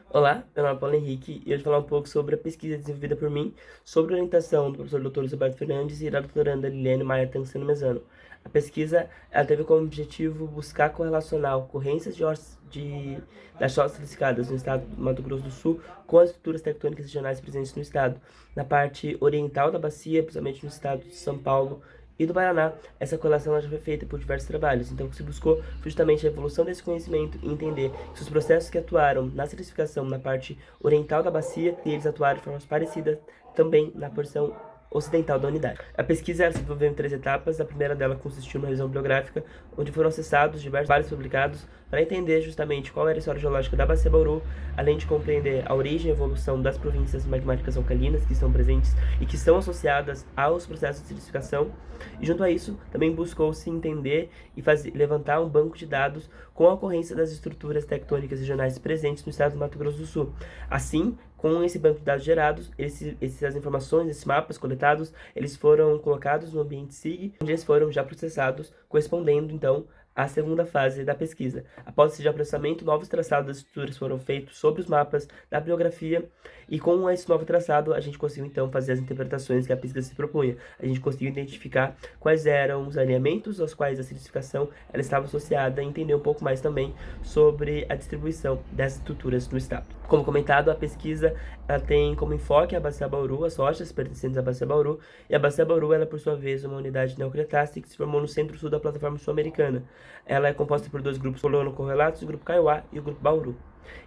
Olá, meu nome é Paulo Henrique e eu vou falar um pouco sobre a pesquisa desenvolvida por mim sobre a orientação do professor Dr. Roberto Fernandes e da doutoranda Liliane Maia Tanceno Mesano. A pesquisa ela teve como objetivo buscar correlacionar ocorrências das rochas silicicadas no estado do Mato Grosso do Sul com as estruturas tectônicas regionais presentes no estado, na parte oriental da bacia, principalmente no estado de São Paulo e do Paraná. Essa correlação ela já foi feita por diversos trabalhos, então o que se buscou foi justamente a evolução desse conhecimento e entender se os processos que atuaram na silicificação na parte oriental da bacia, e eles atuaram de formas parecidas também na porção ocidental da unidade. A pesquisa ela se desenvolveu em 3 etapas. A primeira dela consistiu numa revisão bibliográfica, onde foram acessados diversos trabalhos publicados para entender justamente qual era a história geológica da Bacia Bauru, além de compreender a origem e evolução das províncias magmáticas alcalinas que estão presentes e que são associadas aos processos de silicificação. E junto a isso, também buscou-se entender e levantar um banco de dados com a ocorrência das estruturas tectônicas regionais presentes no estado do Mato Grosso do Sul. Assim, com esse banco de dados gerados, essas informações, esses mapas coletados, eles foram colocados no ambiente SIG, onde eles foram já processados, correspondendo, então, à segunda fase da pesquisa. Após esse processamento, novos traçados das estruturas foram feitos sobre os mapas da bibliografia, e com esse novo traçado, a gente conseguiu, então, fazer as interpretações que a pesquisa se propunha. A gente conseguiu identificar quais eram os alinhamentos aos quais a silicificação ela estava associada e entender um pouco mais também sobre a distribuição dessas estruturas no estado. Como comentado, a pesquisa ela tem como enfoque a Bacia Bauru, as rochas pertencentes à Bacia Bauru, e a Bacia Bauru, ela por sua vez, é uma unidade neocretácea que se formou no centro-sul da plataforma sul-americana. Ela é composta por dois grupos colono-correlatos, o grupo Kaiowá e o grupo Bauru.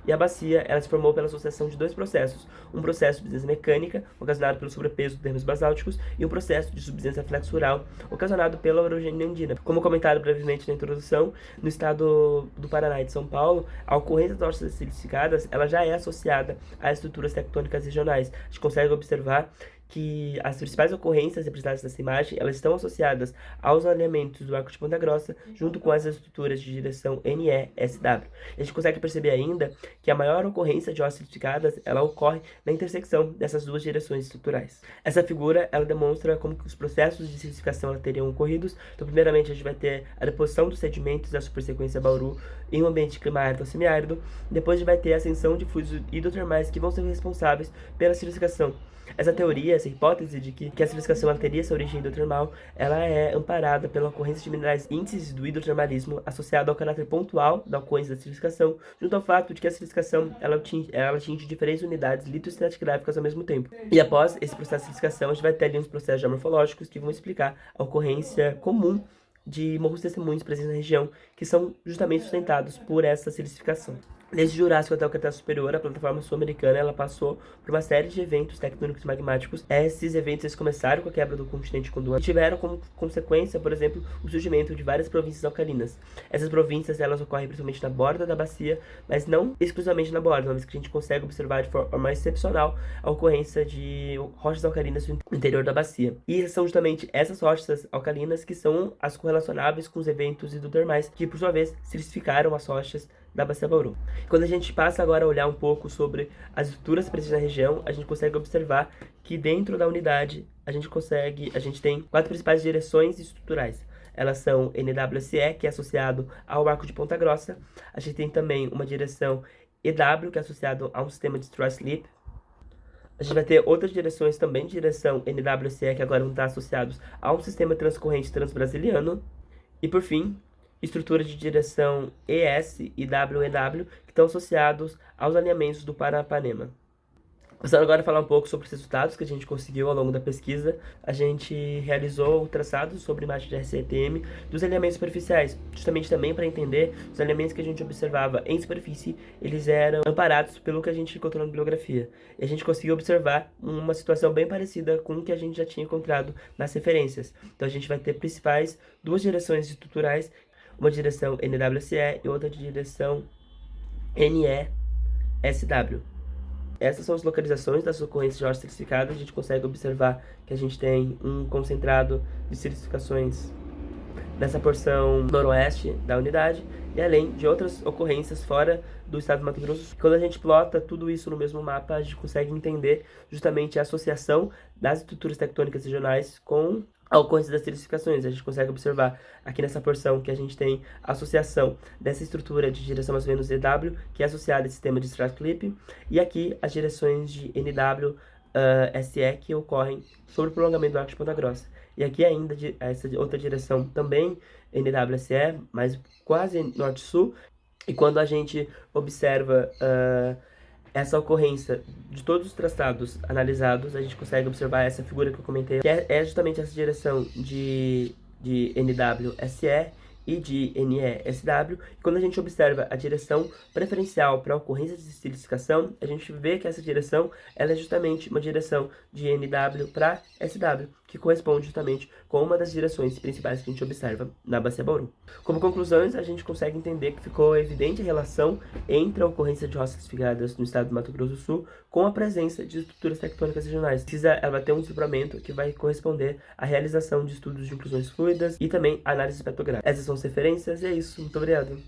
E a bacia, ela se formou pela associação de dois processos, um processo de subsidência mecânica, ocasionado pelo sobrepeso dos termos basálticos, e um processo de subsidência flexural, ocasionado pela orogênea andina. Como comentado brevemente na introdução, no estado do Paraná e de São Paulo, a ocorrência das rochas silicificadas, ela já é associada a estruturas tectônicas regionais. A gente consegue observar que as principais ocorrências representadas nessa imagem, elas estão associadas aos alinhamentos do arco de Ponta Grossa, junto com as estruturas de direção NE-SW. A gente consegue perceber ainda que a maior ocorrência de rochas silicificadas, ela ocorre na intersecção dessas duas direções estruturais. Essa figura, ela demonstra como que os processos de silicificação teriam ocorrido. Então, primeiramente, a gente vai ter a deposição dos sedimentos da supersequência Bauru em um ambiente clima-árido ou semiárido. Depois, a gente vai ter a ascensão de fluidos hidrotermais que vão ser responsáveis pela silicificação. Essa teoria, essa hipótese de que a silicificação teria essa origem hidrotermal, ela é amparada pela ocorrência de minerais índices do hidrotermalismo associado ao caráter pontual da ocorrência da silicificação, junto ao fato de que a silicificação ela atinge diferentes unidades litoestratigráficas ao mesmo tempo. E após esse processo de silicificação, a gente vai ter ali uns processos geomorfológicos que vão explicar a ocorrência comum de morros testemunhos presentes na região, que são justamente sustentados por essa silicificação. Desde o Jurássico até o Cretáceo Superior, a plataforma sul-americana ela passou por uma série de eventos tectônicos magmáticos. Esses eventos eles começaram com a quebra do continente Gondwana e tiveram como consequência, por exemplo, o surgimento de várias províncias alcalinas. Essas províncias elas ocorrem principalmente na borda da bacia, mas não exclusivamente na borda, uma vez que a gente consegue observar de forma mais excepcional a ocorrência de rochas alcalinas no interior da bacia. E são justamente essas rochas alcalinas que são as correlacionáveis com os eventos hidrotermais, que por sua vez silicificaram as rochas da Bacia Bauru. Quando a gente passa agora a olhar um pouco sobre as estruturas presentes na região, a gente consegue observar que dentro da unidade a gente tem 4 principais direções estruturais. Elas são NWSE, que é associado ao arco de Ponta Grossa. A gente tem também uma direção EW, que é associado a um sistema de straw slip. A gente vai ter outras direções também de direção NWSE, que agora vão estar associados a um sistema transcorrente transbrasiliano. E por fim, estrutura de direção ES e WEW, que estão associados aos alinhamentos do Paranapanema. Passando agora a falar um pouco sobre os resultados que a gente conseguiu ao longo da pesquisa, a gente realizou o traçado sobre imagem de RCTM dos alinhamentos superficiais, justamente também para entender os alinhamentos que a gente observava em superfície, eles eram amparados pelo que a gente encontrou na bibliografia. E a gente conseguiu observar uma situação bem parecida com o que a gente já tinha encontrado nas referências. Então a gente vai ter principais duas direções estruturais, uma direção NWSE e outra direção NE-SW. Essas são as localizações das ocorrências de rochas silicificadas. A gente consegue observar que a gente tem um concentrado de silicificações nessa porção noroeste da unidade, e além de outras ocorrências fora do estado do Mato Grosso. Quando a gente plota tudo isso no mesmo mapa, a gente consegue entender justamente a associação das estruturas tectônicas regionais com a ocorrência das silicificações. A gente consegue observar aqui nessa porção que a gente tem a associação dessa estrutura de direção mais ou menos EW, que é associada ao sistema de Strathcliffe, e aqui as direções de NW, SE, que ocorrem sobre o prolongamento do arco de Ponta Grossa. E aqui ainda essa outra direção também NWSE, mas quase norte-sul. E quando a gente observa essa ocorrência de todos os traçados analisados, a gente consegue observar essa figura que eu comentei, que é justamente essa direção de NWSE e de NESW. E quando a gente observa a direção preferencial para a ocorrência de silicificação, a gente vê que essa direção ela é justamente uma direção de NW para SW, que corresponde justamente com uma das direções principais que a gente observa na Bacia Bauru. Como conclusões, a gente consegue entender que ficou evidente a relação entre a ocorrência de rochas silicificadas no estado do Mato Grosso do Sul com a presença de estruturas tectônicas regionais. Ela vai ter um desdobramento que vai corresponder à realização de estudos de inclusões fluidas e também análise petrográfica. Essas são as referências e é isso. Muito obrigado.